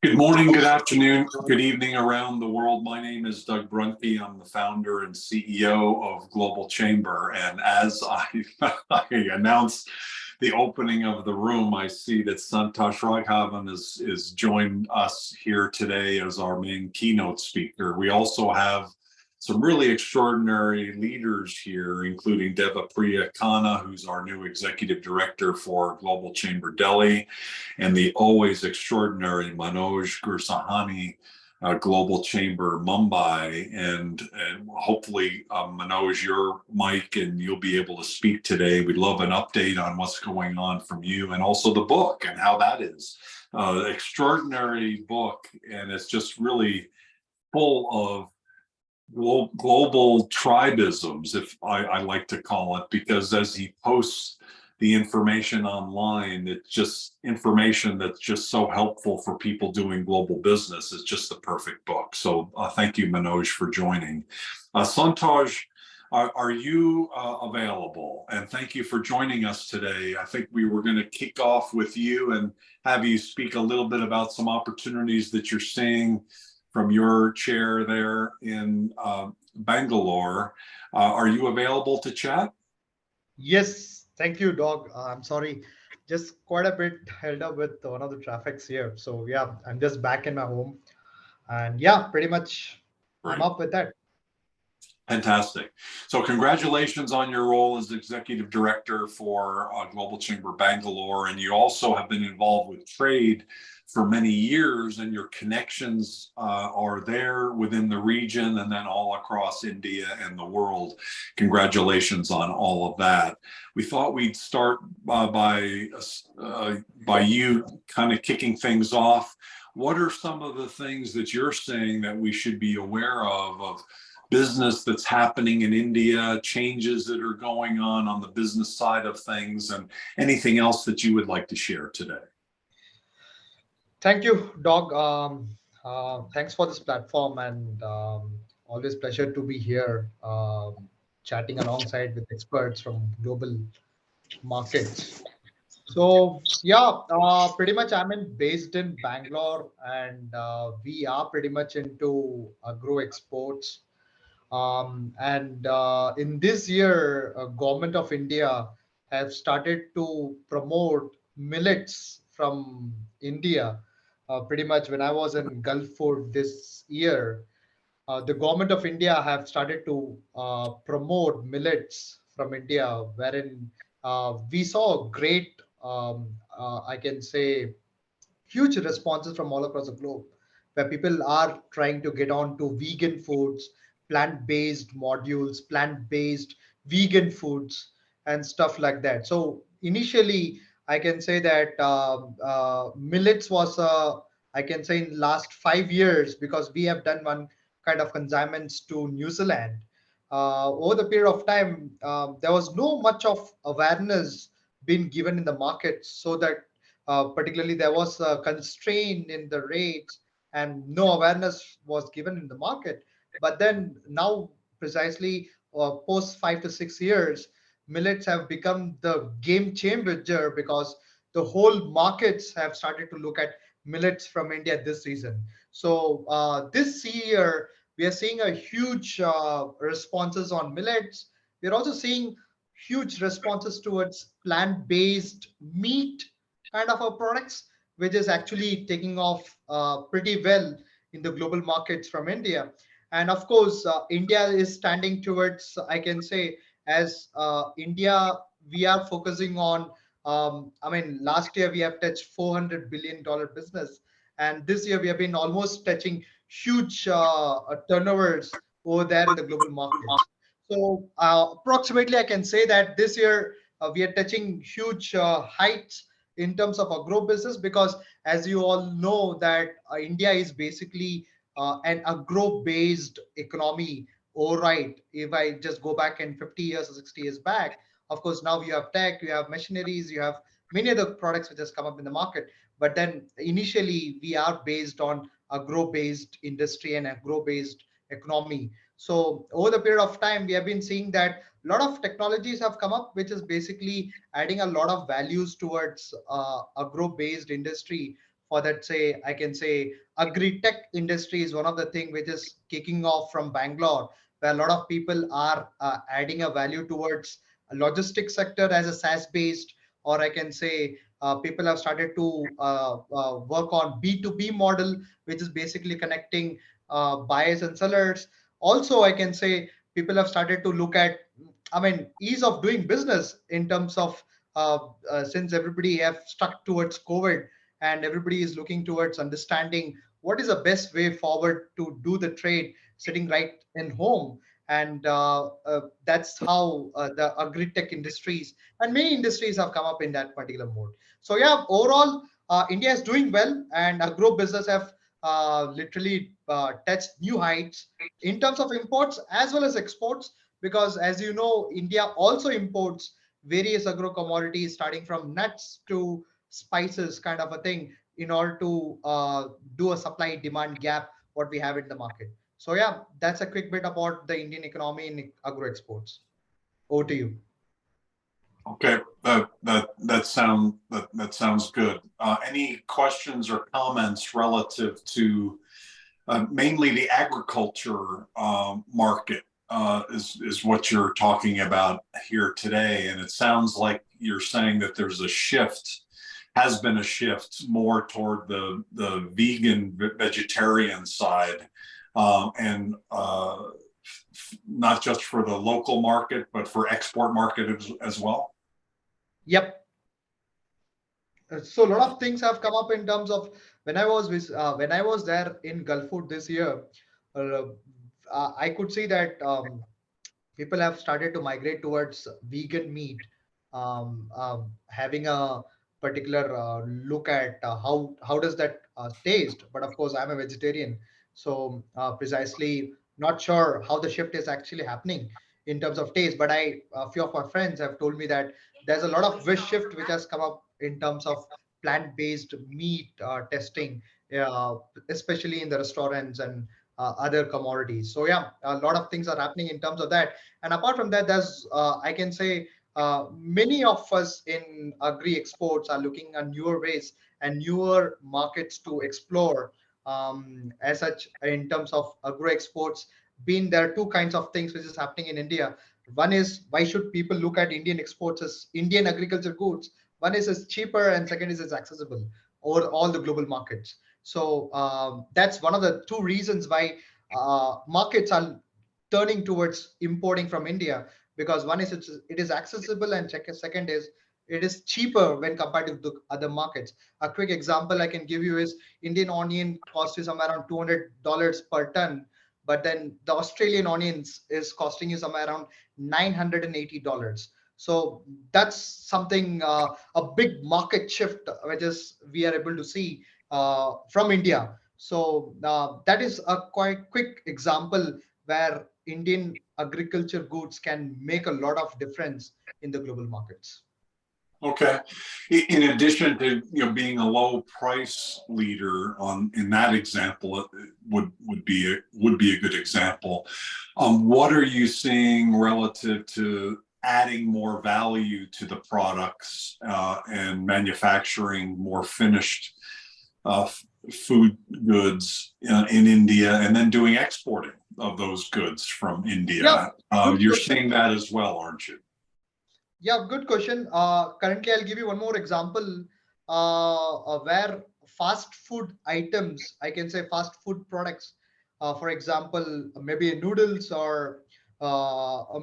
Good morning, good afternoon, good evening around the world. My name is Doug Brunke. I'm the founder and CEO of Global Chamber. And as I announce the opening of the room, I see that Santhosh Raghavan is joined us here today as our main keynote speaker. We also have some really extraordinary leaders here, including Deva Priya Khanna, who's our new executive director for Global Chamber Delhi, and the always extraordinary Manoj Gursahani, Global Chamber Mumbai. And hopefully, Manoj, your mic and you'll be able to speak today. We'd love an update on what's going on from you, and also the book and how that is. Extraordinary book, and it's just really full of global tribisms, if I like to call it, because as he posts the information online, it's just information that's just so helpful for people doing global business. It's just the perfect book. So thank you, Manoj, for joining. Santhosh, are you available? And thank you for joining us today. I think we were going to kick off with you and have you speak a little bit about some opportunities that you're seeing from your chair there in Bangalore. Are you available to chat? Yes, thank you, Doug. I'm sorry, just quite a bit held up with one of the traffics here. So yeah, I'm just back in my home, and yeah, pretty much I'm Great. up with that. Fantastic. So congratulations on your role as Executive Director for Global Chamber Bangalore. And you also have been involved with trade for many years, and your connections are there within the region and then all across India and the world. Congratulations on all of that. We thought we'd start by you kind of kicking things off. What are some of the things that you're saying that we should be aware of business that's happening in India, changes that are going on the business side of things, and anything else that you would like to share today? Thank you, Doug. Thanks for this platform, and always pleasure to be here, chatting alongside with experts from global markets. So yeah, pretty much based in Bangalore, and we are pretty much into agro exports. And in this year, government of India have started to promote millets from India. Pretty much when I was in Gulf Food this year, the government of India have started to promote millets from India, wherein we saw great, I can say, huge responses from all across the globe, where people are trying to get on to vegan foods, plant-based modules, plant-based vegan foods, and stuff like that. So initially, I can say that millets was, I can say, in last 5 years, because we have done one kind of consignments to New Zealand. Over the period of time, there was no much of awareness being given in the market, so that particularly there was a constraint in the rates and no awareness was given in the market. But then now, precisely post 5 to 6 years, millets have become the game changer, because the whole markets have started to look at millets from India this season. So this year we are seeing a huge responses on millets. We're also seeing huge responses towards plant-based meat kind of a products, which is actually taking off pretty well in the global markets from India. And of course, India is standing towards, I can say, as India, we are focusing on, last year we have touched $400 billion business. And this year we have been almost touching huge turnovers over there in the global markets. So approximately, I can say that this year we are touching huge heights in terms of agro business, because as you all know that India is basically an agro based economy. All right, if I just go back in 50 years or 60 years back, of course now you have tech, you have machineries, you have many other products which has come up in the market. But then initially we are based on agro based industry and agro based economy. So over the period of time we have been seeing that a lot of technologies have come up, which is basically adding a lot of values towards agro based industry for that, say, I can say agri-tech industry is one of the thing which is kicking off from Bangalore, where a lot of people are adding a value towards a logistics sector as a SaaS based, or I can say people have started to work on B2B model, which is basically connecting buyers and sellers. Also, I can say people have started to look at, I mean, ease of doing business in terms of since everybody have stuck towards COVID, and everybody is looking towards understanding what is the best way forward to do the trade sitting right in home. And that's how the agri-tech industries and many industries have come up in that particular mode. So yeah, overall, India is doing well, and agro business have literally touched new heights in terms of imports as well as exports, because as you know, India also imports various agro commodities starting from nuts to spices kind of a thing, in order to do a supply demand gap what we have in the market. So yeah, that's a quick bit about the Indian economy in agro exports. Over to you. Okay, that sounds good. Any questions or comments relative to mainly the agriculture market is what you're talking about here today, and it sounds like you're saying that there's a shift, has been a shift more toward the vegan vegetarian side, and not just for the local market but for export market as well. Yep. So a lot of things have come up in terms of when I was there in Gulf Food this year. Uh, I could see that people have started to migrate towards vegan meat, having a particular look at how does that taste. But of course, I'm a vegetarian, so precisely not sure how the shift is actually happening in terms of taste. But a few of my friends have told me that there's a lot of wish shift which has come up in terms of plant-based meat testing, uh, especially in the restaurants and other commodities. So yeah, a lot of things are happening in terms of that. And apart from that, there's I can say many of us in agri exports are looking at newer ways and newer markets to explore. As such, in terms of agro exports, being there are two kinds of things which is happening in India. One is, why should people look at Indian exports as Indian agriculture goods? One is it's cheaper, and second is it's accessible over all the global markets. So that's one of the two reasons why markets are turning towards importing from India, because one is it is accessible, and second is it is cheaper when compared to the other markets. A quick example I can give you is Indian onion costs you somewhere around $200 per ton, but then the Australian onions is costing you somewhere around $980. So that's something a big market shift which is we are able to see from India. So that is a quite quick example where Indian agriculture goods can make a lot of difference in the global markets. Okay. In addition to being a low price leader on in that example, it would be a good example. What are you seeing relative to adding more value to the products and manufacturing more finished food goods in India, and then doing exporting of those goods from Yeah, India? good You're question. seeing that as well, aren't you? Yeah, good question. Currently, I'll give you one more example where fast food items, I can say fast food products, for example, maybe noodles or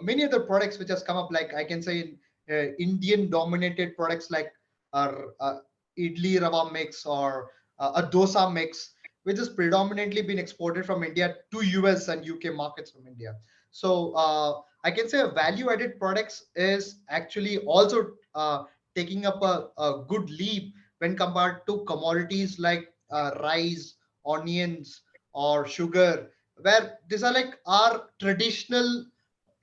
many other products which has come up, like I can say Indian dominated products like idli rava mix or a dosa mix, which has predominantly been exported from India to US and UK markets from India. So I can say value added products is actually also taking up a good leap when compared to commodities like rice, onions, or sugar, where these are like our traditional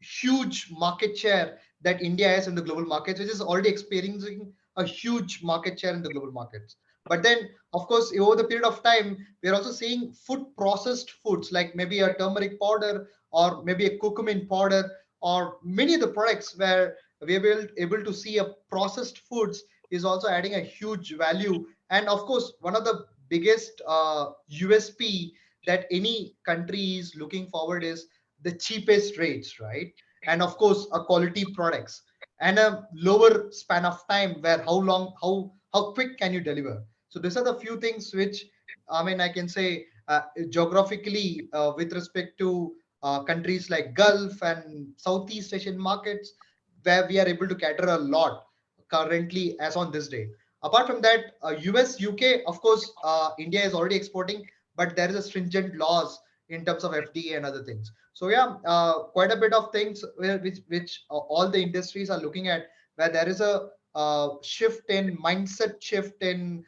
huge market share that India has in the global markets, which is already experiencing a huge market share in the global markets. But then, of course, over the period of time, we are also seeing food processed foods like maybe a turmeric powder or maybe a curcumin powder or many of the products where we are able to see a processed foods is also adding a huge value. And of course, one of the biggest USP that any country is looking forward is the cheapest rates, right? And of course, a quality products and a lower span of time where how quick can you deliver. So these are the few things which I mean I can say geographically with respect to countries like Gulf and Southeast Asian markets where we are able to cater a lot currently as on this day. Apart from that, US, UK, of course, India is already exporting, but there is a stringent laws in terms of FDA and other things. So yeah, quite a bit of things which all the industries are looking at, where there is a shift in mindset, shift in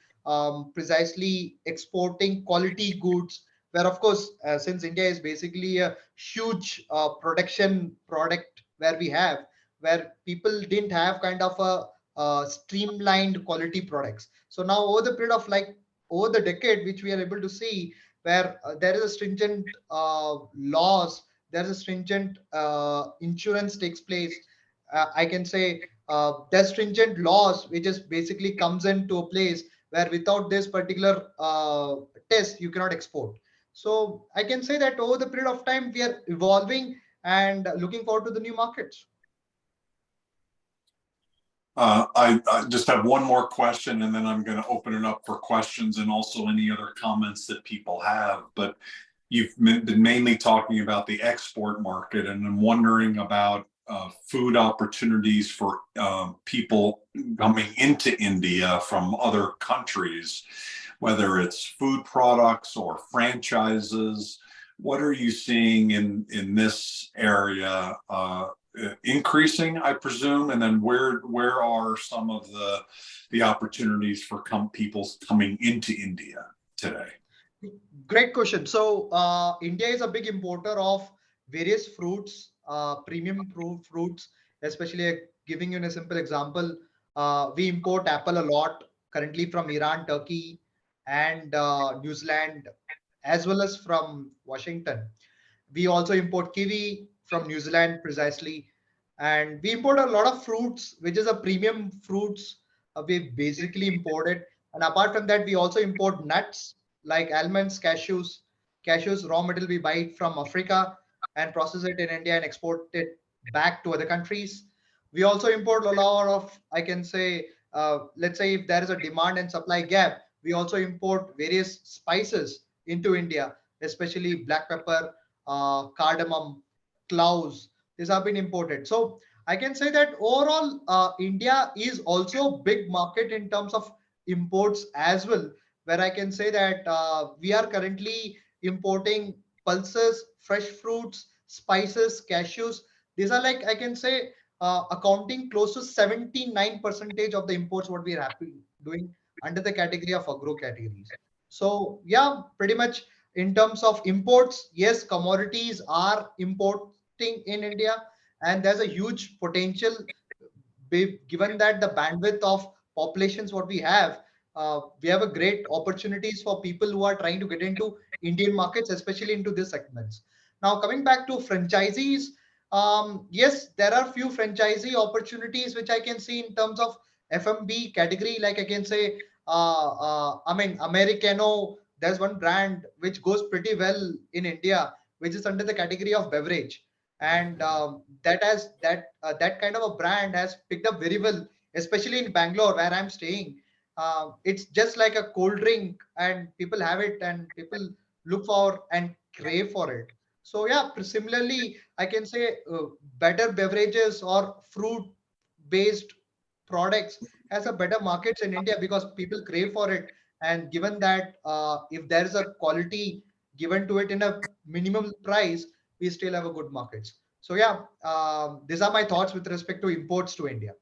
precisely exporting quality goods. Where of course, since India is basically a huge production product, where people didn't have kind of a streamlined quality products. So now over the period of like over the decade, which we are able to see, where there is a stringent laws, there is a stringent insurance takes place. I can say there's stringent laws which is basically comes into a place where without this particular test you cannot export. So I can say that over the period of time we are evolving and looking forward to the new markets. I just have one more question, and then I'm going to open it up for questions and also any other comments that people have. But you've been mainly talking about the export market, and I'm wondering about food opportunities for people coming into India from other countries, whether it's food products or franchises. What are you seeing in this area? Increasing, I presume, and then where are some of the opportunities for people coming into India today? Great question. So India is a big importer of various fruits, premium fruits, especially giving you a simple example. We import apple a lot currently from Iran, Turkey, and New Zealand, as well as from Washington. We also import kiwi from New Zealand precisely, and we import a lot of fruits, which is a premium fruits. We basically import it, and apart from that, we also import nuts like almonds, cashews. Cashews raw material we buy it from Africa and process it in India and export it back to other countries. We also import a lot of, I can say, let's say if there is a demand and supply gap, we also import various spices into India, especially black pepper, cardamom, cloves. These have been imported. So I can say that overall, India is also a big market in terms of imports as well, where I can say that we are currently importing pulses, fresh fruits, spices, cashews. These are like I can say accounting close to 79 percentage of the imports what we are happy doing under the category of agro categories. So yeah, pretty much in terms of imports, yes, commodities are importing in India, and there's a huge potential given that the bandwidth of populations what we have a great opportunities for people who are trying to get into Indian markets, especially into these segments. Now coming back to franchisees, yes, there are few franchisee opportunities which I can see in terms of FMB category. Like I can say, I mean Americano. There's one brand which goes pretty well in India, which is under the category of beverage, and that kind of a brand has picked up very well, especially in Bangalore where I'm staying. It's just like a cold drink, and people have it, and people look for and crave for it. So yeah, similarly, I can say better beverages or fruit based products has a better markets in India because people crave for it. And given that if there is a quality given to it in a minimum price, we still have a good markets. So yeah, these are my thoughts with respect to imports to India.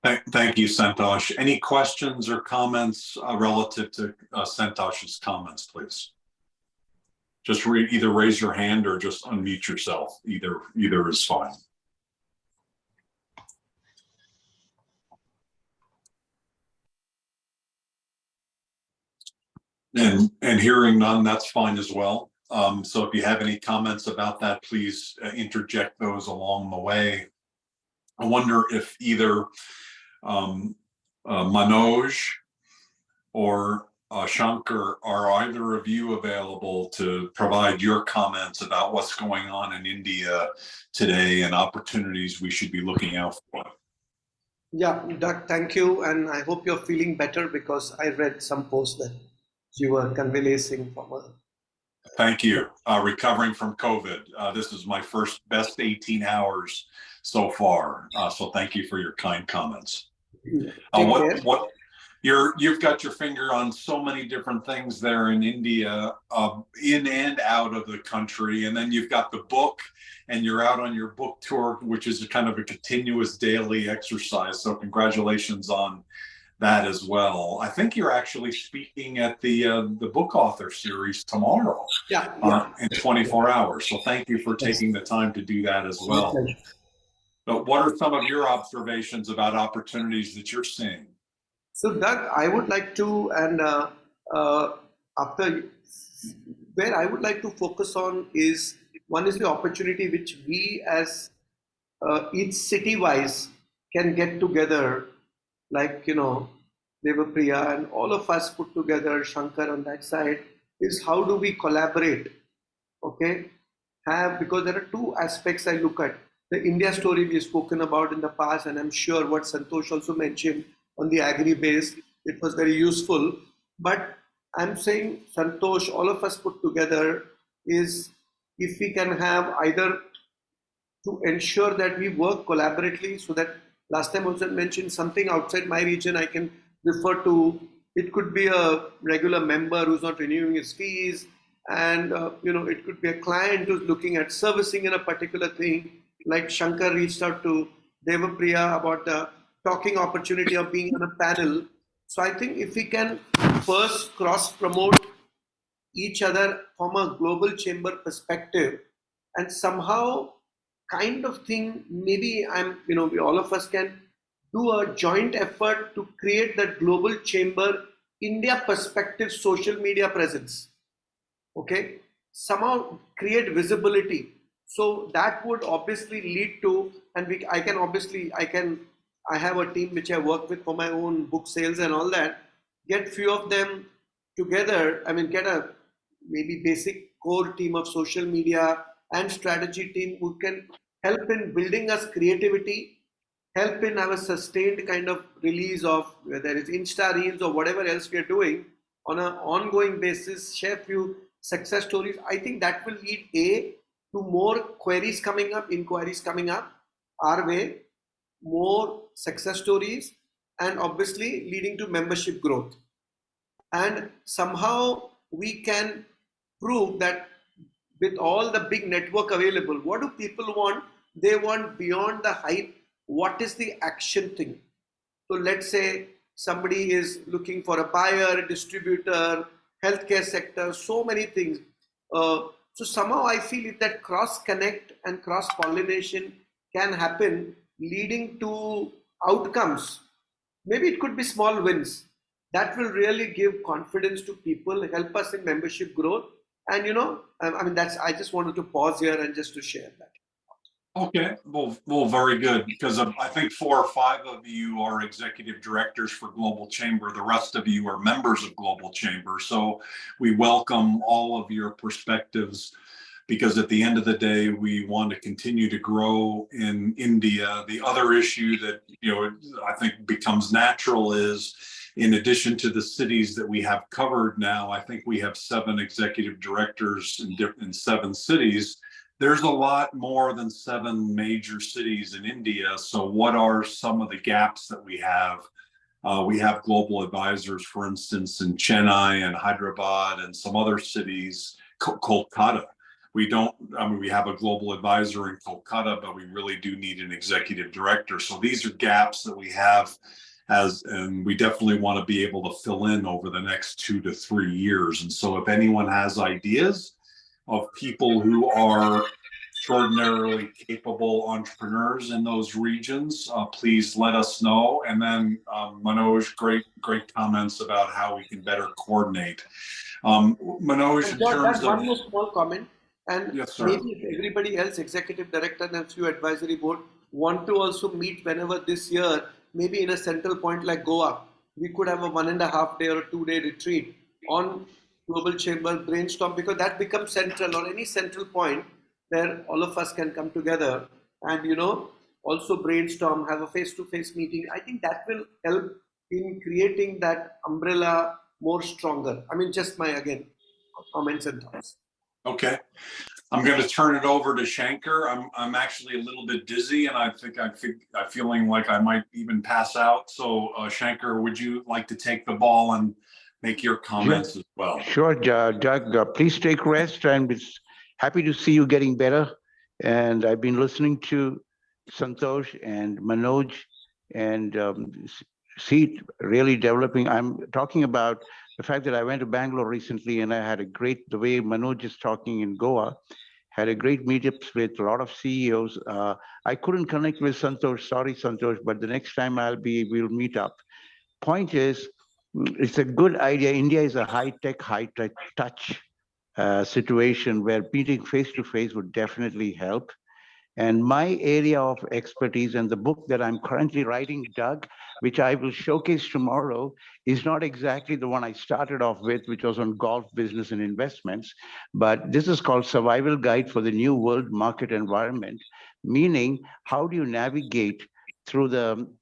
Thank you, Santhosh. Any questions or comments relative to Santosh's comments, please? Just either raise your hand or just unmute yourself. Either is fine. And hearing none, that's fine as well. So if you have any comments about that, please interject those along the way. I wonder if either Manoj or Shankar, are either of you available to provide your comments about what's going on in India today and opportunities we should be looking out for? Yeah, Doug, thank you. And I hope you're feeling better because I read some posts that you were convalescing from a. Thank you. Recovering from COVID. This is my first best 18 hours so far. So thank you for your kind comments. Take care. You've got your finger on so many different things there in India, in and out of the country, and then you've got the book, and you're out on your book tour, which is a kind of a continuous daily exercise. So congratulations on that as well. I think you're actually speaking at the book author series tomorrow. In 24 hours. So thank you for taking the time to do that as well. But what are some of your observations about opportunities that you're seeing? So Doug, I would like to, and after where I would like to focus on is, one is the opportunity which we as each city-wise can get together, like, Devapriya and all of us put together, Shankar on that side, is how do we collaborate, okay? Because there are two aspects I look at. The India story we've spoken about in the past, and I'm sure what Santhosh also mentioned on the agri base, it was very useful. But I'm saying, Santhosh, all of us put together is, if we can have either to ensure that we work collaboratively, so that last time also mentioned something outside my region I can refer to. It could be a regular member who's not renewing his fees, and it could be a client who's looking at servicing in a particular thing. Like Shankar reached out to Devapriya about the talking opportunity of being on a panel. So I think if we can first cross promote each other from a global chamber perspective, and somehow kind of thing, maybe we all of us can do a joint effort to create that global chamber India perspective social media presence. Okay, somehow create visibility. So that would obviously lead to, and I have a team which I work with for my own book sales and all that. Get few of them together. Get a maybe basic core team of social media and strategy team who can help in building us creativity, help in our sustained kind of release of whether it's Insta Reels or whatever else we are doing on an ongoing basis, share few success stories. I think that will lead to more inquiries coming up our way, more success stories, and obviously leading to membership growth. And somehow we can prove that with all the big network available, what do people want? They want beyond the hype. What is the action thing? So let's say somebody is looking for a buyer, distributor, healthcare sector, so many things. So somehow I feel if that cross connect and cross pollination can happen, leading to outcomes. Maybe it could be small wins. That will really give confidence to people, help us in membership growth. And I just wanted to pause here and just to share that. Okay, well, very good, because I think 4 or 5 of you are executive directors for Global Chamber. The rest of you are members of Global Chamber. So we welcome all of your perspectives, because at the end of the day, we want to continue to grow in India. The other issue that I think becomes natural is, in addition to the cities that we have covered now, I think we have 7 executive directors in 7 cities. There's a lot more than 7 major cities in India. So what are some of the gaps that we have? We have global advisors, for instance, in Chennai and Hyderabad and some other cities, Kolkata. We have a global advisor in Kolkata, but we really do need an executive director. So these are gaps that we have, and we definitely want to be able to fill in over the next 2 to 3 years. And so if anyone has ideas of people who are extraordinarily capable entrepreneurs in those regions, please let us know. And then Manoj, great comments about how we can better coordinate. Manoj, in terms of one more small comment, and yes, sir. Maybe if everybody else, executive director and a few advisory board, want to also meet whenever this year, maybe in a central point like Goa, we could have a 1.5 day or a 2 day retreat on Global Chamber brainstorm, because that becomes central, or any central point where all of us can come together and also brainstorm, have a face-to-face meeting. I think that will help in creating that umbrella more stronger. I mean, just my, again, comments and thoughts. Okay. I'm going to turn it over to Shankar. I'm actually a little bit dizzy, and I'm feeling like I might even pass out. So, Shankar, would you like to take the ball and make your comments as well? Sure, Doug. Please take rest. I'm happy to see you getting better. And I've been listening to Santhosh and Manoj, and see it really developing. I'm talking about the fact that I went to Bangalore recently, and I had the way Manoj is talking in Goa, had a great meetups with a lot of CEOs. I couldn't connect with Santhosh. Sorry, Santhosh, but the next time we'll meet up. Point is, it's a good idea. India is a high-tech, high-touch situation where meeting face-to-face would definitely help. And my area of expertise and the book that I'm currently writing, Doug, which I will showcase tomorrow, is not exactly the one I started off with, which was on golf, business, and investments. But this is called Survival Guide for the New World Market Environment, meaning how do you navigate through the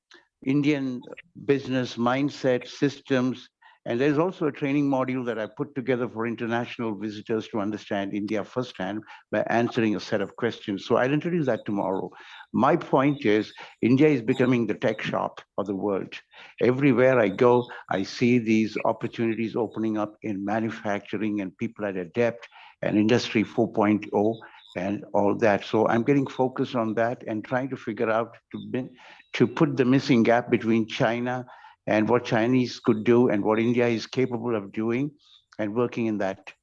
Indian business mindset, systems, and there's also a training module that I put together for international visitors to understand India firsthand by answering a set of questions. So I'll introduce that tomorrow. My point is, India is becoming the tech shop of the world. Everywhere I go, I see these opportunities opening up in manufacturing, and people are adept, and Industry 4.0 and all that. So I'm getting focused on that and trying to figure out to put the missing gap between China and what Chinese could do and what India is capable of doing, and working in that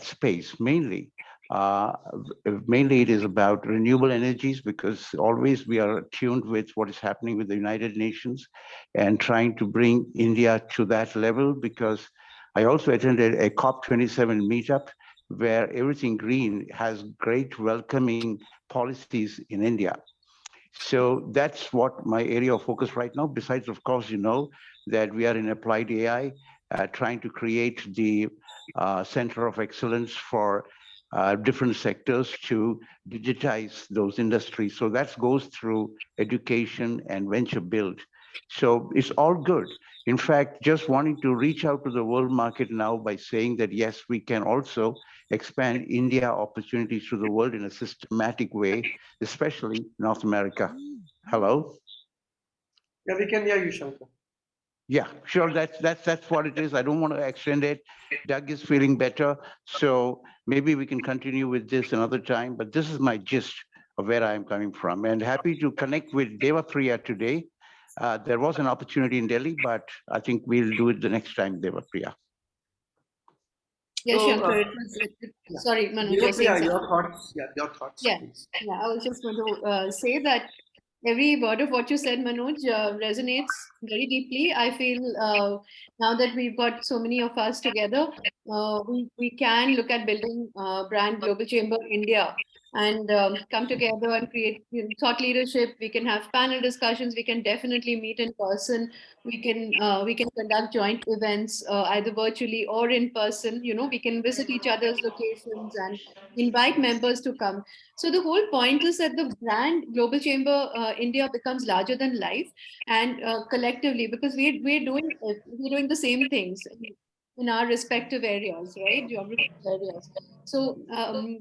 space. Mainly it is about renewable energies, because always we are tuned with what is happening with the United Nations and trying to bring India to that level. Because I also attended a COP27 meetup where everything green has great welcoming policies in India. So that's what my area of focus right now. Besides, of course, that we are in applied AI, trying to create the center of excellence for different sectors to digitize those industries. So that goes through education and venture build. So it's all good. In fact, just wanting to reach out to the world market now by saying that, yes, we can also expand India opportunities to the world in a systematic way, especially North America. Hello? Yeah, we can hear you, Shankar. Yeah, sure. That's what it is. I don't want to extend it. Doug is feeling better, so maybe we can continue with this another time. But this is my gist of where I am coming from, and happy to connect with Devapriya today. There was an opportunity in Delhi, but I think we'll do it the next time, Devapriya. Yes, So, Shankar. Sorry, Manoj, you're saying your thoughts. Yeah, your thoughts. Yeah, Please. yeah. I was just going to say that every word of what you said, Manoj, resonates very deeply. I feel now that we've got so many of us together, we can look at building brand Global Chamber India and come together and create thought leadership. We can have panel discussions. We can definitely meet in person. We can conduct joint events either virtually or in person. We can visit each other's locations and invite members to come. So the whole point is that the brand Global Chamber India becomes larger than life, and collectively, because we're doing the same things in our respective areas, right? Geographical areas. So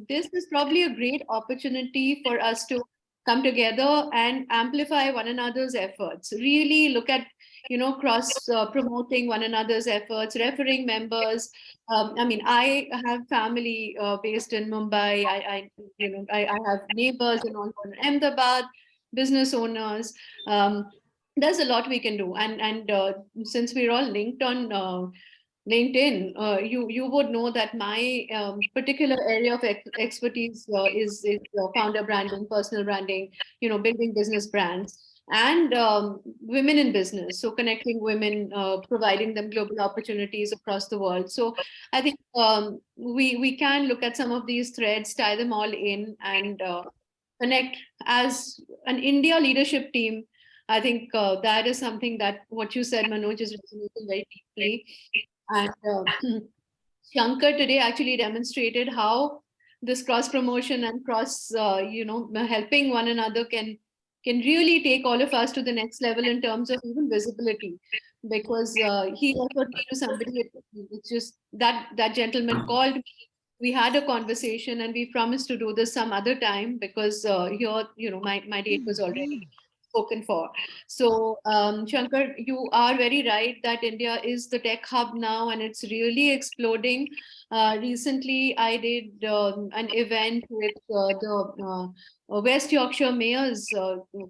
this is probably a great opportunity for us to come together and amplify one another's efforts. Really look at cross promoting one another's efforts, referring members. I have family based in Mumbai. I have neighbors in Ahmedabad, business owners. There's a lot we can do, and since we're all linked on LinkedIn, you would know that my particular area of expertise is founder branding, personal branding, building business brands, and women in business. So connecting women, providing them global opportunities across the world. So I think we can look at some of these threads, tie them all in, and connect as an India leadership team. I think that is something that what you said, Manoj, is resonating very deeply. And Shankar today actually demonstrated how this cross promotion and cross, helping one another can really take all of us to the next level in terms of even visibility. Because he referred me to somebody, it's just that gentleman called me. We had a conversation and we promised to do this some other time because my date was already spoken for. So, Shankar, you are very right that India is the tech hub now and it's really exploding. Recently, I did an event with the West Yorkshire Mayors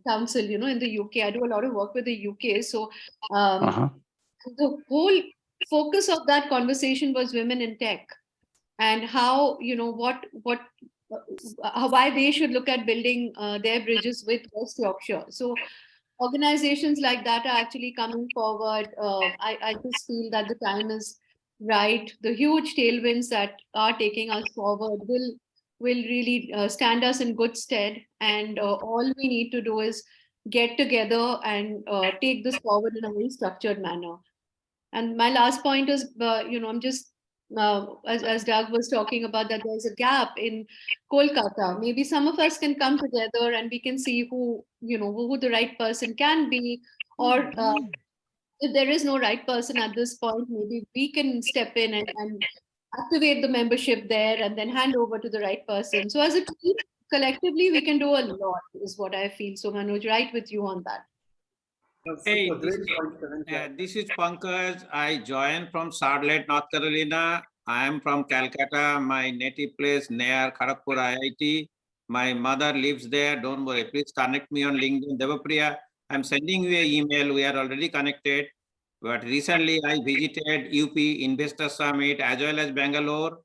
Council, in the UK. I do a lot of work with the UK. So, Uh-huh. the whole focus of that conversation was women in tech and how why they should look at building their bridges with West Yorkshire. So organizations like that are actually coming forward. I just feel that the time is right. The huge tailwinds that are taking us forward will really stand us in good stead. And all we need to do is get together and take this forward in a very structured manner. And my last point is, I'm just, as Doug was talking about, that there's a gap in Kolkata. Maybe some of us can come together and we can see who the right person can be, or if there is no right person at this point, maybe we can step in and activate the membership there and then hand over to the right person. So as a team, collectively, we can do a lot, is what I feel. So Manoj, right with you on that. Hey, Super, great point, Karan. this is Pankaj. I joined from Charlotte, North Carolina. I am from Calcutta, my native place near Kharagpur IIT. My mother lives there. Don't worry. Please connect me on LinkedIn. Devapriya, I'm sending you an email. We are already connected. But recently I visited UP Investor Summit as well as Bangalore.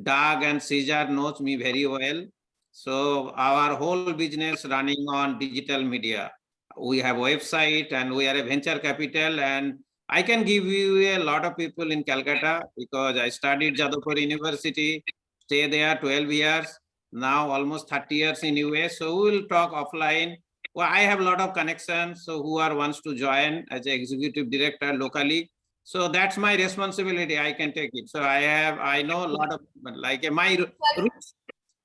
Doug and Cesar knows me very well. So our whole business running on digital media. We have a website and we are a venture capital, and I can give you a lot of people in Calcutta because I studied Jadavpur University, stay there 12 years, now almost 30 years in US. So we will talk offline. Well, I have a lot of connections, so who are wants to join as an executive director locally. So that's my responsibility. I can take it. So I know a lot of like my roots.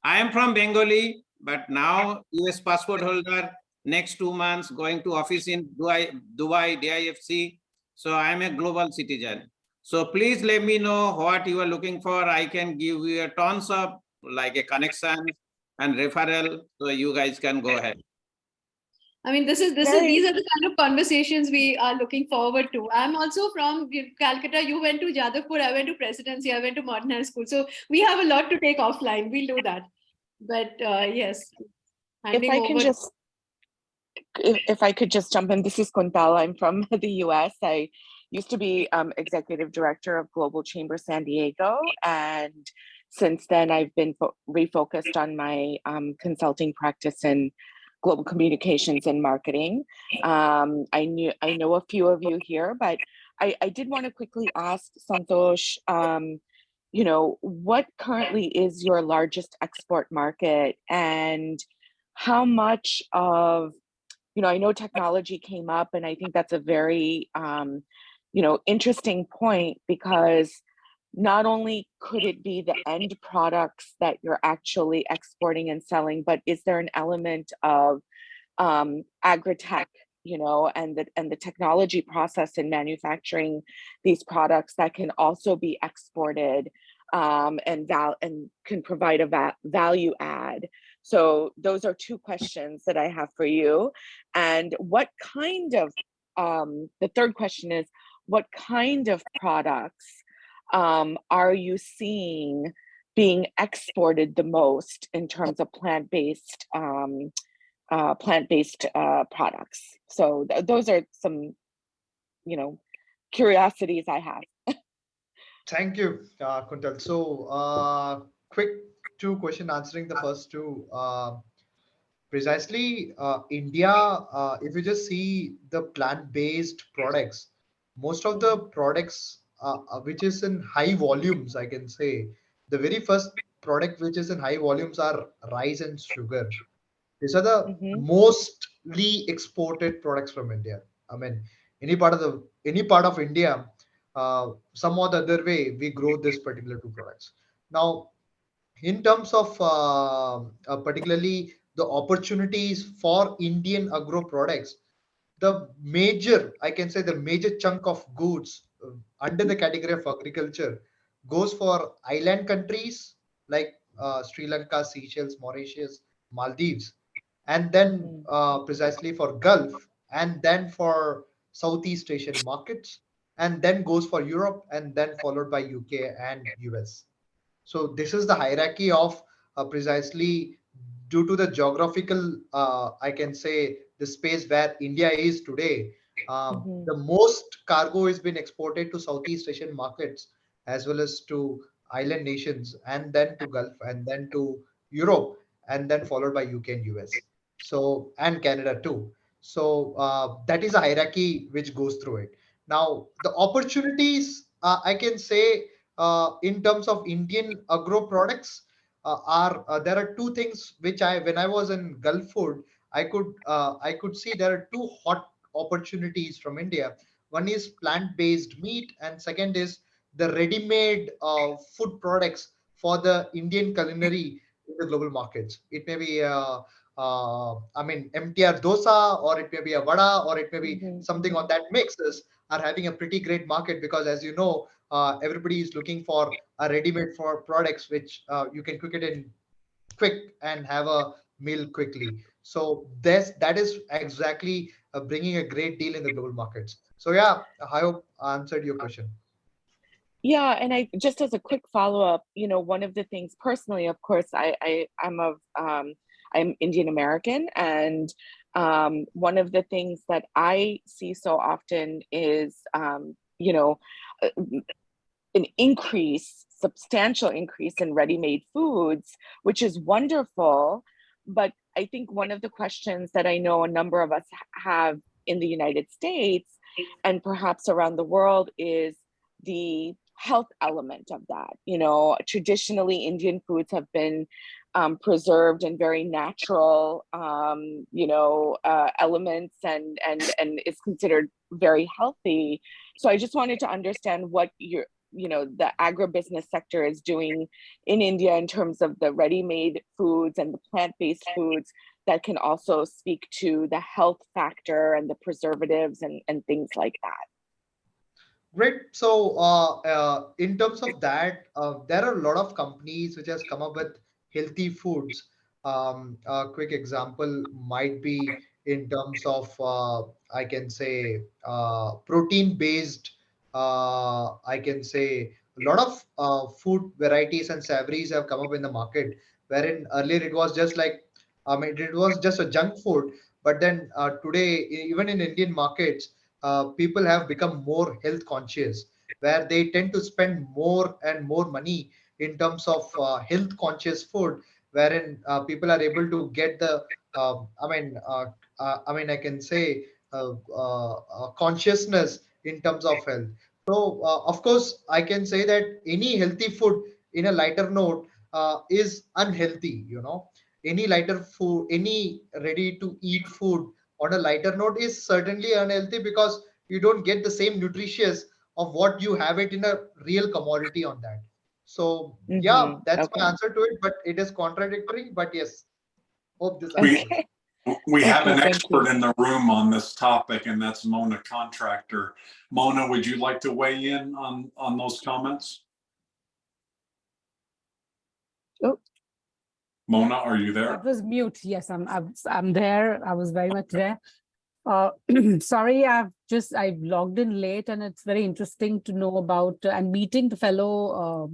I am from Bengali, but now US passport holder. Next 2 months going to office in Dubai DIFC. So I'm a global citizen. So please let me know what you are looking for. I can give you a tons of like a connection and referral, so you guys can go ahead. I mean, these are the kind of conversations we are looking forward to. I'm also from Calcutta. You went to Jadavpur. I went to Presidency. I went to Modern High School. So we have a lot to take offline. We'll do that. But yes, handing over. If I could just jump in, this is Kuntal. I'm from the US. I used to be executive director of Global Chamber San Diego. And since then, I've been refocused on my consulting practice in global communications and marketing. I know a few of you here, but I did want to quickly ask Santhosh, what currently is your largest export market, and how much of, I know technology came up, and I think that's a very, interesting point, because not only could it be the end products that you're actually exporting and selling, but is there an element of agri-tech, and the technology process in manufacturing these products that can also be exported and can provide a value add. So those are two questions that I have for you. And what kind of, the third question is, what kind of products are you seeing being exported the most in terms of plant-based products? So those are some, curiosities I have. Thank you, Kuntal. So, quick two question answering the first two. Precisely, India, if you just see the plant-based products, most of the products which is in high volumes, I can say, the very first product which is in high volumes are rice and sugar. These are the most exported products from India. I mean, any part of India, some or the other way, we grow this particular two products. Now, in terms of particularly the opportunities for Indian agro products, I can say the major chunk of goods under the category of agriculture goes for island countries like Sri Lanka, Seychelles, Mauritius, Maldives, and then precisely for Gulf, and then for Southeast Asian markets, and then goes for Europe, and then followed by UK and US. So this is the hierarchy of precisely due to the geographical, I can say, the space where India is today. The most cargo has been exported to Southeast Asian markets as well as to island nations, and then to Gulf, and then to Europe, and then followed by UK and US. So and Canada too. So that is a hierarchy which goes through it. Now the opportunities, I can say, in terms of Indian agro products, are there are two things which when I was in Gulf food, I could see there are two hot opportunities from India. One is plant-based meat, and second is the ready-made food products for the Indian culinary in the global markets. It may be I mean MTR dosa, or it may be a vada, or it may be something on that mixes are having a pretty great market, because as you know, everybody is looking for a ready-made for products which you can cook it in quick and have a meal quickly. So that is exactly bringing a great deal in the global markets. So yeah, I hope I answered your question. Yeah, and I just as a quick follow-up, one of the things personally, of course, I'm Indian American, and one of the things that I see so often is an substantial increase in ready-made foods, which is wonderful. But I think one of the questions that I know a number of us have in the United States and perhaps around the world is the health element of that. Traditionally, Indian foods have been preserved in very natural, elements, and is considered very healthy. So I just wanted to understand what the agribusiness sector is doing in India in terms of the ready-made foods and the plant-based foods that can also speak to the health factor and the preservatives and things like that. Great. So in terms of that, there are a lot of companies which has come up with healthy foods. A quick example might be in terms of I can say protein based. I can say a lot of food varieties and savories have come up in the market, wherein earlier it was just like, I mean, it was just a junk food. But then today, even in Indian markets, people have become more health conscious, where they tend to spend more and more money in terms of health conscious food, wherein people are able to get the I can say consciousness in terms of health. So of course I can say that any healthy food in a lighter note is unhealthy. Any lighter food, any ready to eat food on a lighter note is certainly unhealthy, because you don't get the same nutritious of what you have it in a real commodity on that. So yeah, that's Okay. my answer to it, but it is contradictory. But yes, hope this We, answers. we have Okay, an thank you. expert in the room on this topic, and that's Mona Contractor. Mona, would you like to weigh in on those comments? Oh. Mona, are you there? That was mute. Yes, I'm there. I was very much there. Sorry, I've logged in late, and it's very interesting to know about and meeting the fellow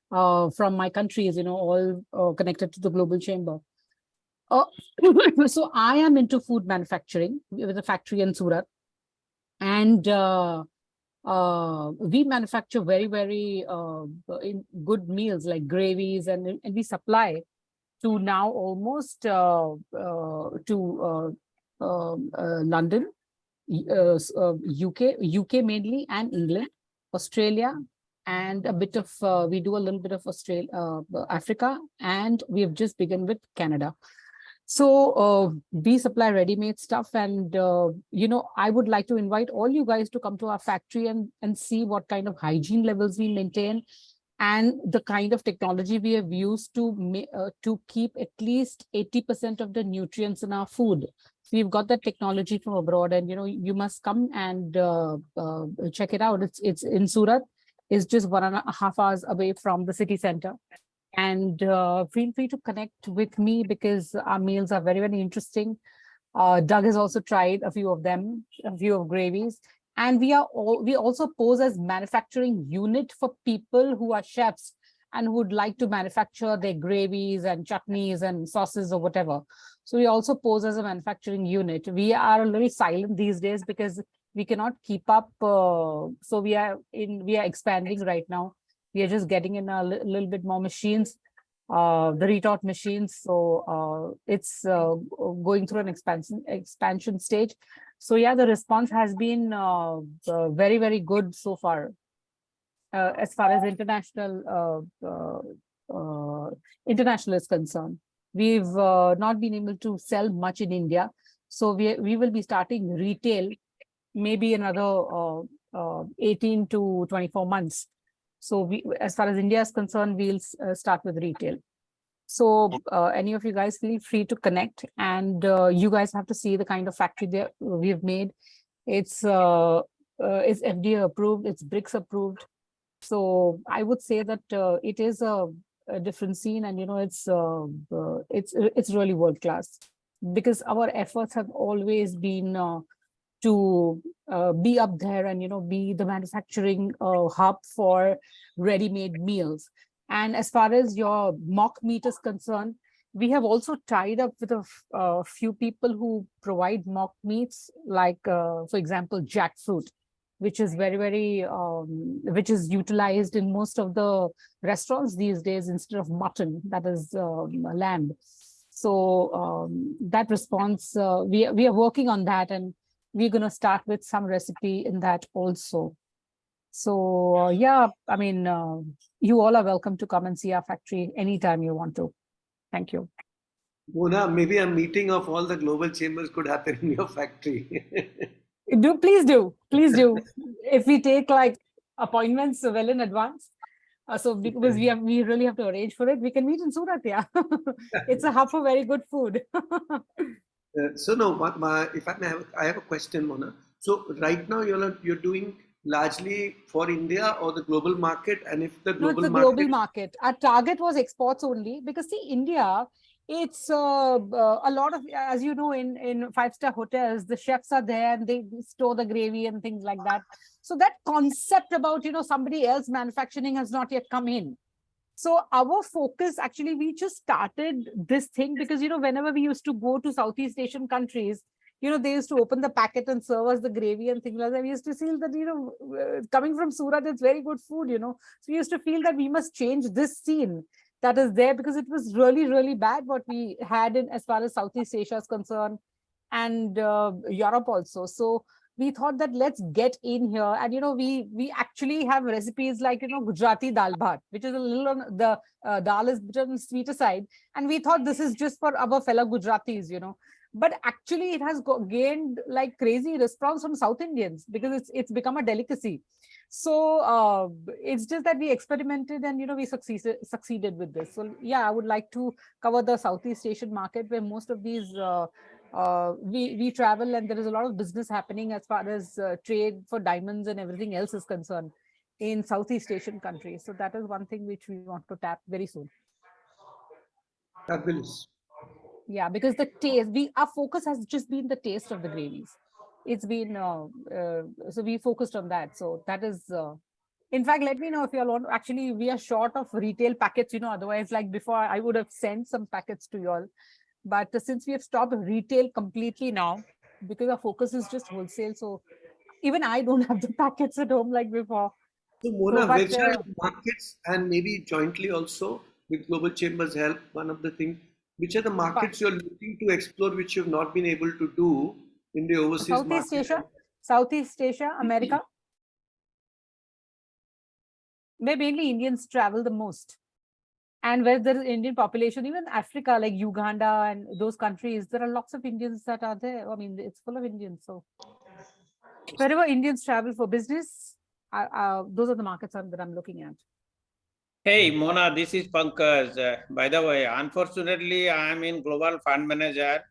from my countries, all connected to the Global Chamber. So I am into food manufacturing with a factory in Surat, and we manufacture very, very good meals like gravies, and we supply to now almost to London, UK mainly, and England, Australia, and a bit of we do a little bit of Australia, Africa, and we have just begun with Canada. So we supply ready-made stuff, and I would like to invite all you guys to come to our factory and see what kind of hygiene levels we maintain, and the kind of technology we have used to keep at least 80% of the nutrients in our food. So we've got that technology from abroad, and you must come and check it out. It's in Surat. It's just 1.5 hours away from the city center. And feel free to connect with me because our meals are very, very interesting. Doug has also tried a few of them, a few of gravies. And we also pose as manufacturing unit for people who are chefs and would like to manufacture their gravies and chutneys and sauces or whatever. So we also pose as a manufacturing unit. We are a little silent these days because we cannot keep up. So we are expanding right now. We are just getting in a little bit more machines, the retort machines. So it's going through an expansion stage. So yeah, the response has been very, very good so far. As far as international is concerned, we've not been able to sell much in India. So we will be starting retail maybe another 18 to 24 months. So as far as India is concerned, we'll start with retail. So any of you guys feel free to connect, and you guys have to see the kind of factory that we have made. It's FDA approved, it's BRICS approved. So I would say that it is a different scene, and it's really world class, because our efforts have always been to be up there and be the manufacturing hub for ready-made meals. And as far as your mock meat is concerned, we have also tied up with a few people who provide mock meats, like for example jackfruit, which is very, very which is utilized in most of the restaurants these days instead of mutton, that is lamb. So that response, we are working on that, and we're going to start with some recipe in that also. So yeah, I mean, you all are welcome to come and see our factory anytime you want to. Thank you. Mona, maybe a meeting of all the global chambers could happen in your factory. Please do. If we take like appointments well in advance, so because we really have to arrange for it, we can meet in Surat. Yeah, it's a hub for very good food. So no, if I may I have a question, Mona. So right now you're doing largely for India or the global market, and if the global it's a global market. Our target was exports only, because see, India, it's a lot of, as you know, in five-star hotels, the chefs are there and they store the gravy and things like that. So that concept about somebody else manufacturing has not yet come in. So our focus, actually, we just started this thing because whenever we used to go to Southeast Asian countries, they used to open the packet and serve us the gravy and things like that. We used to feel that, coming from Surat, it's very good food, So we used to feel that we must change this scene that is there, because it was really, really bad what we had in as far as Southeast Asia is concerned, and Europe also. So we thought that let's get in here, and we actually have recipes like Gujarati dal bhat, which is a little on the dal is bit on the sweeter side, and we thought this is just for our fellow Gujaratis, but actually it has gained like crazy response from South Indians, because it's become a delicacy. So it's just that we experimented and we succeeded with this. So yeah, I would like to cover the Southeast Asian market, where most of these we travel, and there is a lot of business happening as far as trade for diamonds and everything else is concerned in Southeast Asian countries. So that is one thing which we want to tap very soon. Fabulous. Yeah, because the taste, our focus has just been the taste of the gravies. It's been so we focused on that. So that is in fact, let me know if you all want. Actually, we are short of retail packets, otherwise, like before, I would have sent some packets to you all. But since we have stopped retail completely now, because our focus is just wholesale, so even I don't have the packets at home like before. So Mona, which are the markets, and maybe jointly also with Global Chambers help, one of the things, which are the markets you're looking to explore, which you've not been able to do in the overseas market? Southeast Asia, America, where mainly Indians travel the most. And where there is Indian population, even Africa, like Uganda and those countries, there are lots of Indians that are there. I mean, it's full of Indians. So wherever Indians travel for business, those are the markets that I'm looking at. Hey, Mona, this is Pankaj. By the way, unfortunately, I'm in global fund manager,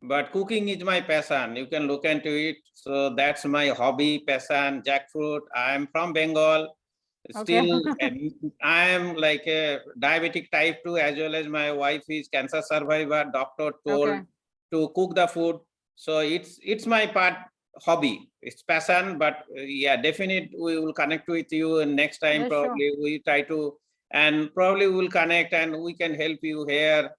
but cooking is my passion. You can look into it. So that's my hobby, passion, jackfruit. I'm from Bengal. Still, I am like a diabetic type 2, as well as my wife is cancer survivor. Doctor told to cook the food. So it's my part hobby. It's passion, but yeah, definitely we will connect with you. And next time, Yeah, probably we try to, and probably we'll connect and we can help you here,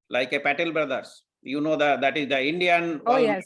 like a Patel Brothers. You know that is the Indian. Oh, yes.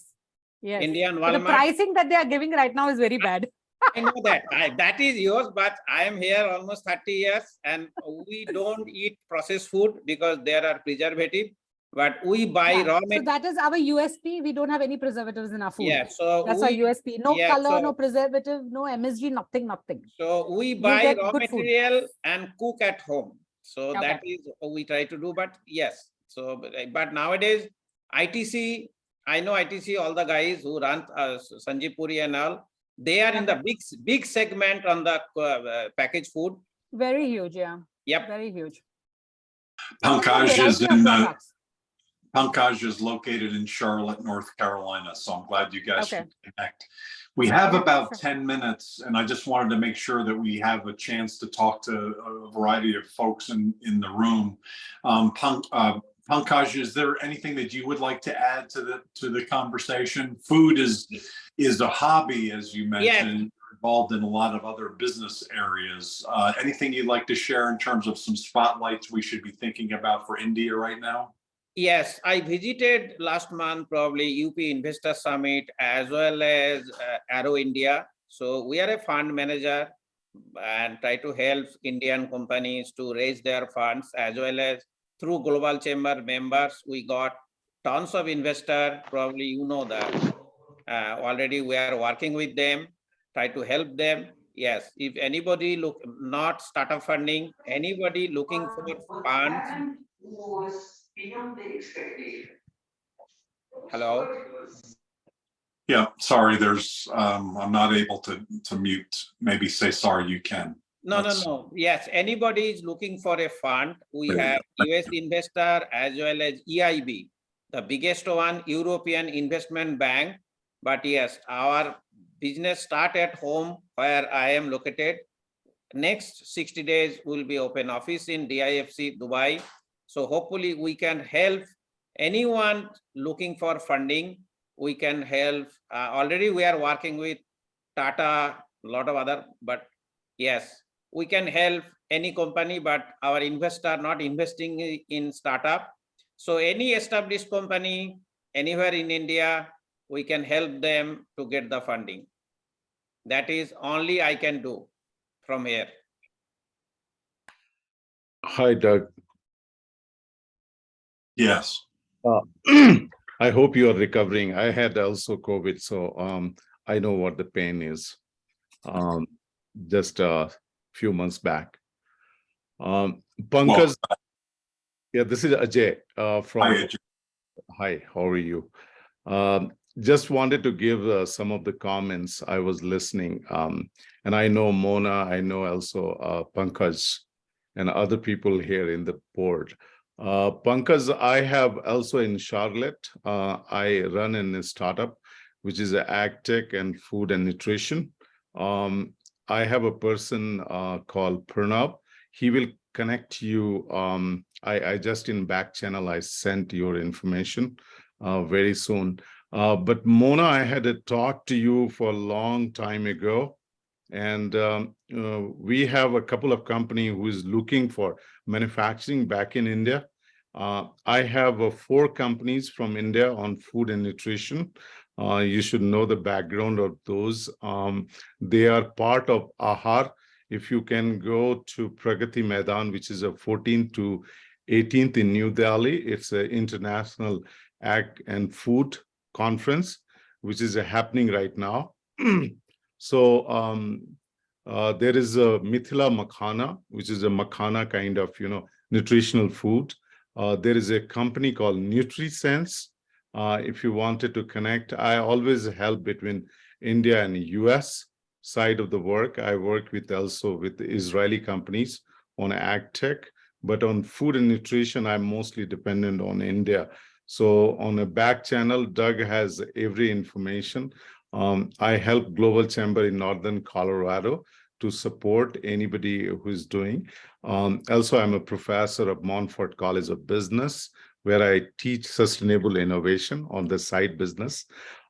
Yes. Indian But the Walmart. pricing that they are giving right now is very bad. I know that. That is yours, but I am here almost 30 years and we don't eat processed food because there are preservative, but we buy raw So material. that is our USP. We don't have any preservatives in our food. Yeah, so that's our USP. No yeah, color, no preservative, no MSG, nothing. So we You buy get raw good food. material and cook at home. So Okay. that is what we try to do, but yes. So, but nowadays, ITC, I know ITC, all the guys who run Sanjeev Puri and all, they are in the big segment on the packaged food. Very huge, yeah. Yep. Very huge. Pankaj is located in Charlotte, North Carolina. So I'm glad you guys can connect. We have about 10 minutes, and I just wanted to make sure that we have a chance to talk to a variety of folks in the room. Pankaj, is there anything that you would like to add to the conversation? Food is a hobby, as you mentioned. Yeah. Involved in a lot of other business areas. Anything you'd like to share in terms of some spotlights we should be thinking about for India right now? Yes, I visited last month, probably UP Investor Summit as well as Arrow India. So we are a fund manager and try to help Indian companies to raise their funds, as well as through Global Chamber members. We got tons of investors, probably you know that. Already we are working with them, try to help them. Yes, if anybody not startup funding, anybody looking for funds. Hello. Yeah, sorry, there's I'm not able to mute. Maybe say sorry, you can. No. Yes, anybody is looking for a fund. We have US investor as well as EIB, the biggest one, European Investment Bank. But yes, our business start at home where I am located. Next 60 days will be open office in DIFC Dubai. So hopefully we can help anyone looking for funding. We can help. Already we are working with Tata, a lot of other, but yes, we can help any company, but our investor not investing in startup. So any established company anywhere in India, we can help them to get the funding. That is only I can do from here. Hi, Doug. Yes. I hope you are recovering. I had also COVID, so I know what the pain is. Just a few months back. Pankaj, yeah, this is Ajay from. Hi, Ajay. Hi, how are you? Just wanted to give some of the comments. I was listening, and I know Mona, I know also Pankaj and other people here in the board. Pankaj, I have also in Charlotte, I run in a startup, which is ag tech and food and nutrition. I have a person called Pranav. He will connect you. I just in back channel, I sent your information very soon. But Mona, I had a talk to you for a long time ago. And we have a couple of companies who is looking for manufacturing back in India. I have 4 companies from India on food and nutrition. You should know the background of those. They are part of AHAR. If you can go to Pragati Maidan, which is a 14th to 18th in New Delhi, it's an international ag and food conference, which is happening right now. So there is a Mithila Makhana, which is a makhana kind of, nutritional food. There is a company called NutriSense. If you wanted to connect, I always help between India and US side of the work. I work with also with the Israeli companies on ag tech, but on food and nutrition, I'm mostly dependent on India. So on a back channel, Doug has every information. I help Global Chamber in Northern Colorado to support anybody who is doing. Also, I'm a professor of Montfort College of Business, where I teach sustainable innovation on the side business.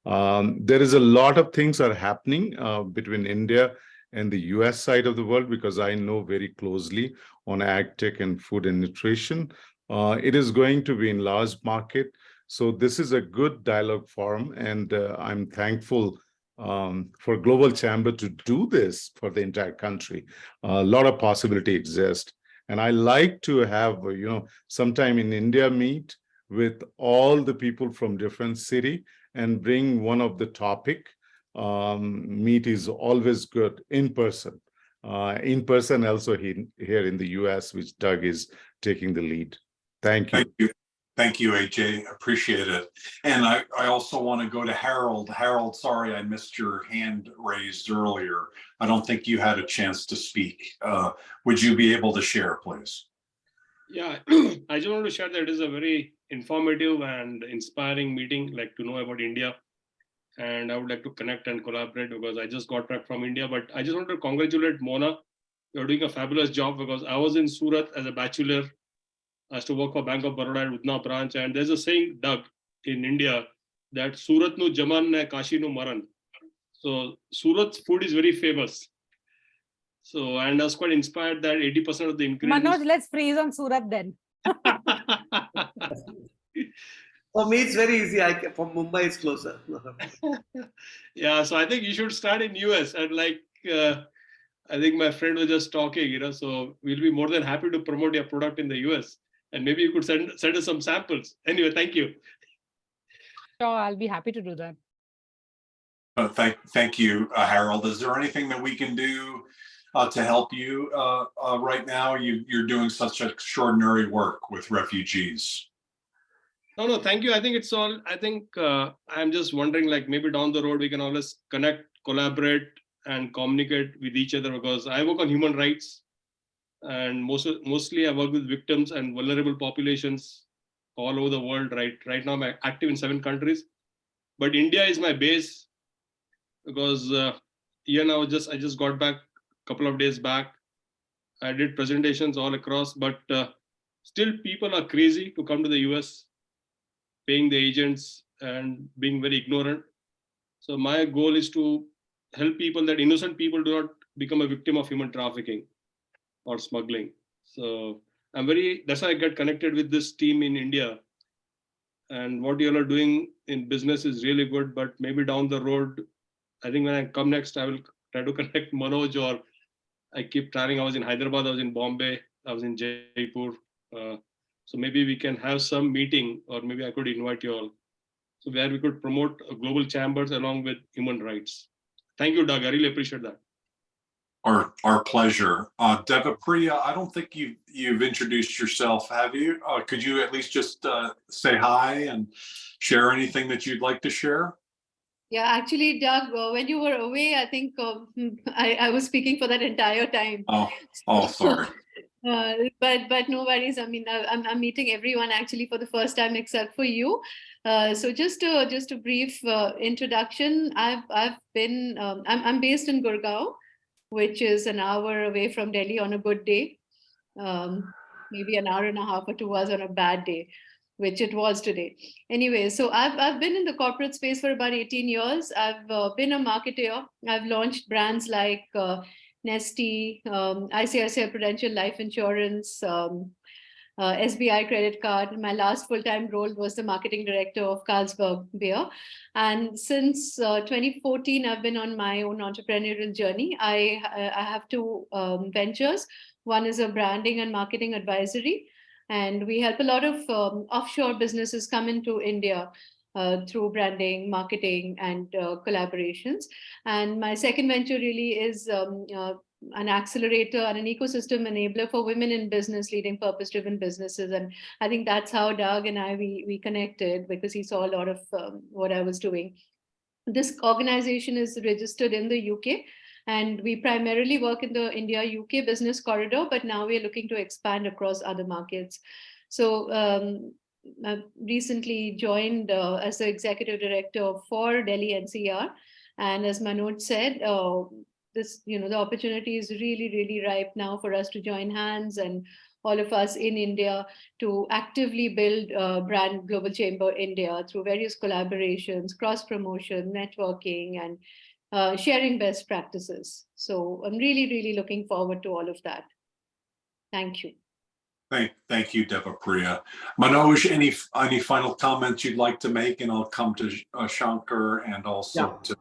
There is a lot of things are happening between India and the US side of the world, because I know very closely on ag tech and food and nutrition. It is going to be in large market. So this is a good dialogue forum, and I'm thankful for Global Chamber to do this for the entire country. A lot of possibility exists. And I like to have, sometime in India meet with all the people from different city and bring one of the topic. Meet is always good in person. In person also here in the US, which Doug is taking the lead. Thank you. Thank you. Thank you, AJ. Appreciate it. And I also want to go to Harold. Harold, sorry, I missed your hand raised earlier. I don't think you had a chance to speak. Would you be able to share, please? Yeah, I just want to share that it is a very informative and inspiring meeting, like to know about India. And I would like to connect and collaborate because I just got back from India. But I just want to congratulate Mona. You're doing a fabulous job, because I was in Surat as a bachelor. I used to work for Bank of Baroda at Udna branch. And there's a saying, Doug, in India, that Surat nu jaman ne Kashi nu maran. So Surat's food is very famous. So, and I was quite inspired that 80% of the ingredients. Manoj, let's freeze on Surat then. For me, it's very easy. From Mumbai, it's closer. Yeah, so I think you should start in US. And I think my friend was just talking, so we'll be more than happy to promote your product in the US. And maybe you could send us some samples. Anyway, thank you. Sure, I'll be happy to do that. Thank you, Harold. Is there anything that we can do to help you right now? You're doing such extraordinary work with refugees. No, thank you. I think it's all, I'm just wondering, maybe down the road, we can always connect, collaborate, and communicate with each other, because I work on human rights, and mostly I work with victims and vulnerable populations all over the world. Right now, I'm active in 7 countries, but India is my base, because I just got back a couple of days back. I did presentations all across, but still people are crazy to come to the US, paying the agents and being very ignorant. So my goal is to help people, that innocent people do not become a victim of human trafficking or smuggling. So that's why I get connected with this team in India. And what you all are doing in business is really good, but maybe down the road, I think when I come next, I will try to connect Manoj, or I keep trying. I was in Hyderabad, I was in Bombay, I was in Jaipur. So maybe we can have some meeting, or maybe I could invite you all, so where we could promote global chambers along with human rights. Thank you, Doug. I really appreciate that. Our pleasure. Devapriya, I don't think you've introduced yourself, have you? Could you at least just say hi and share anything that you'd like to share? Yeah, actually, Doug, when you were away, I think I was speaking for that entire time. Oh, sorry. But no worries. I mean, I'm meeting everyone actually for the first time except for you. So just a brief introduction. I'm based in Gurgaon, which is an hour away from Delhi on a good day, maybe an hour and a half or 2 hours on a bad day, which it was today. Anyway, so I've been in the corporate space for about 18 years. I've been a marketer. I've launched brands like Nestle, ICICI Prudential Life Insurance, SBI credit card. My last full-time role was the marketing director of Carlsberg Beer. And since 2014, I've been on my own entrepreneurial journey. I have 2 ventures. One is a branding and marketing advisory. And we help a lot of offshore businesses come into India through branding, marketing, and collaborations. And my second venture really is an accelerator and an ecosystem enabler for women in business leading purpose-driven businesses. And I think that's how Doug and I, we connected, because he saw a lot of what I was doing. This organization is registered in the UK, and we primarily work in the India-UK business corridor, but now we're looking to expand across other markets. So I've recently joined as the executive director for Delhi NCR. And as Manoj said, the opportunity is really ripe now for us to join hands, and all of us in India, to actively build brand Global Chamber India through various collaborations, cross promotion, networking, and sharing best practices. So I'm really looking forward to all of that. Thank you. Thank you, Devapriya. Manoj, any final comments you'd like to make? And I'll come to Shankar and also to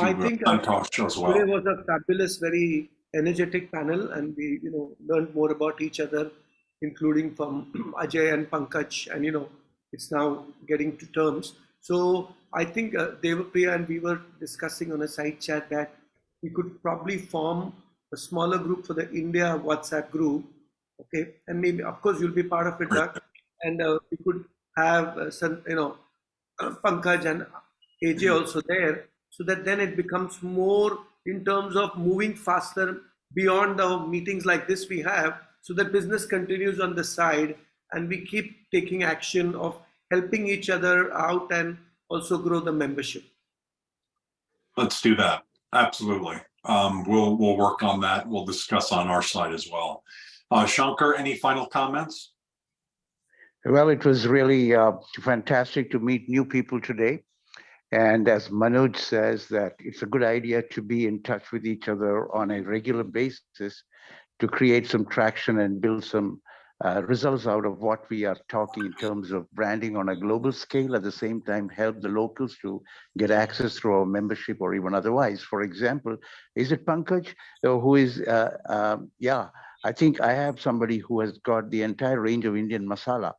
I think Santhosh as well. Today was a fabulous, very energetic panel, and we learned more about each other, including from Ajay and Pankaj, and it's now getting to terms. So I think Devapriya and we were discussing on a side chat that we could probably form a smaller group for the India WhatsApp group. Okay, and maybe, of course, you'll be part of it, Doug, and we could have some, Pankaj and AJ also there, so that then it becomes more in terms of moving faster beyond the meetings like this we have, so that business continues on the side and we keep taking action of helping each other out and also grow the membership. Let's do that. Absolutely. We'll work on that. We'll discuss on our side as well. Shankar, any final comments? Well, it was really fantastic to meet new people today. And as Manoj says, that it's a good idea to be in touch with each other on a regular basis to create some traction and build some results out of what we are talking in terms of branding on a global scale. At the same time, help the locals to get access through our membership or even otherwise. For example, is it Pankaj who is, I think I have somebody who has got the entire range of Indian masala,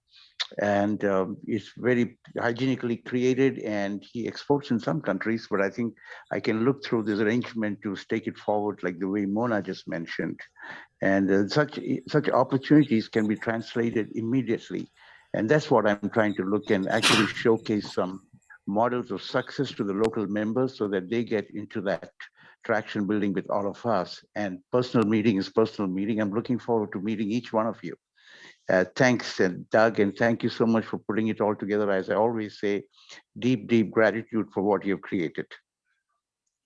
and it's very hygienically created, and he exports in some countries, but I think I can look through this arrangement to take it forward like the way Mona just mentioned. And such opportunities can be translated immediately. And that's what I'm trying to look and actually showcase some models of success to the local members so that they get into that traction building with all of us. And personal meeting is personal meeting. I'm looking forward to meeting each one of you. Thanks, and Doug, and thank you so much for putting it all together. As I always say, deep gratitude for what you've created.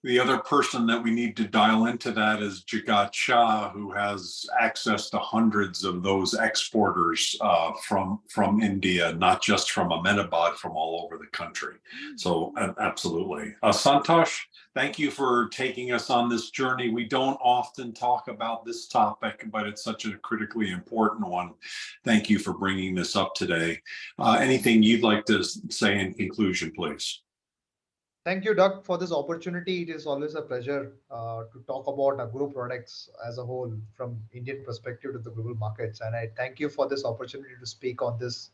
The other person that we need to dial into that is Jagat Shah, who has access to hundreds of those exporters from India, not just from Ahmedabad, from all over the country. So absolutely. Santhosh, thank you for taking us on this journey. We don't often talk about this topic, but it's such a critically important one. Thank you for bringing this up today. Anything you'd like to say in conclusion, please? Thank you, Doug, for this opportunity. It is always a pleasure to talk about agro products as a whole from Indian perspective to the global markets. And I thank you for this opportunity to speak on this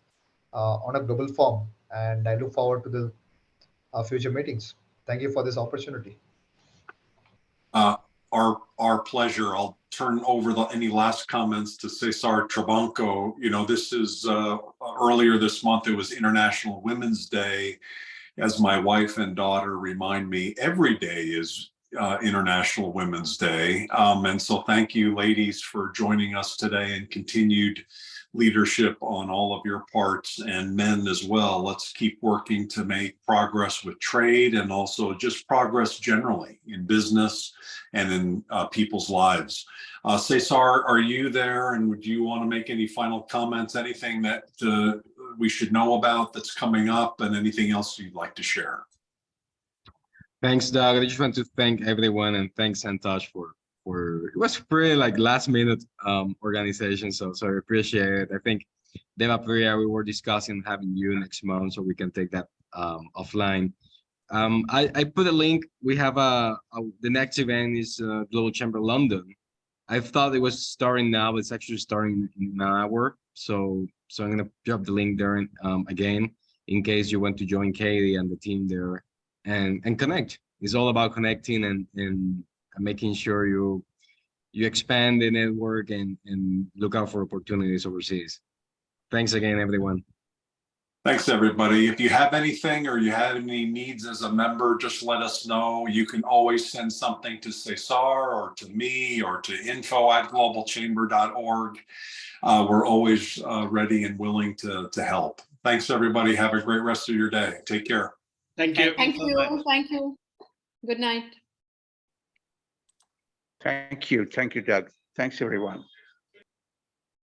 on a global forum. And I look forward to the future meetings. Thank you for this opportunity. Our pleasure. I'll turn over any last comments to Cesar Trabanco. This is earlier this month, it was International Women's Day. As my wife and daughter remind me, every day is International Women's Day. And so thank you, ladies, for joining us today and continued leadership on all of your parts, and men as well. Let's keep working to make progress with trade and also just progress generally in business and in people's lives. Cesar, are you there? And would you want to make any final comments, anything that we should know about that's coming up, and anything else you'd like to share? Thanks, Doug. I just want to thank everyone, and thanks Santhosh for it was pretty like last minute organization, so I appreciate it. I think Devapriya, we were discussing having you next month so we can take that offline. I put a link. We have the next event is Global Chamber London. I thought it was starting now, but it's actually starting in an hour. So I'm gonna drop the link there again in case you want to join Katie and the team there and connect. It's all about connecting and making sure you you expand the network and look out for opportunities overseas. Thanks again, everyone. Thanks, everybody. If you have anything or you have any needs as a member, just let us know. You can always send something to Cesar or to me or to info@globalchamber.org. We're always ready and willing to help. Thanks, everybody. Have a great rest of your day. Take care. Thank you. Thank you. Thank you. Good night. Thank you. Thank you, Doug. Thanks, everyone.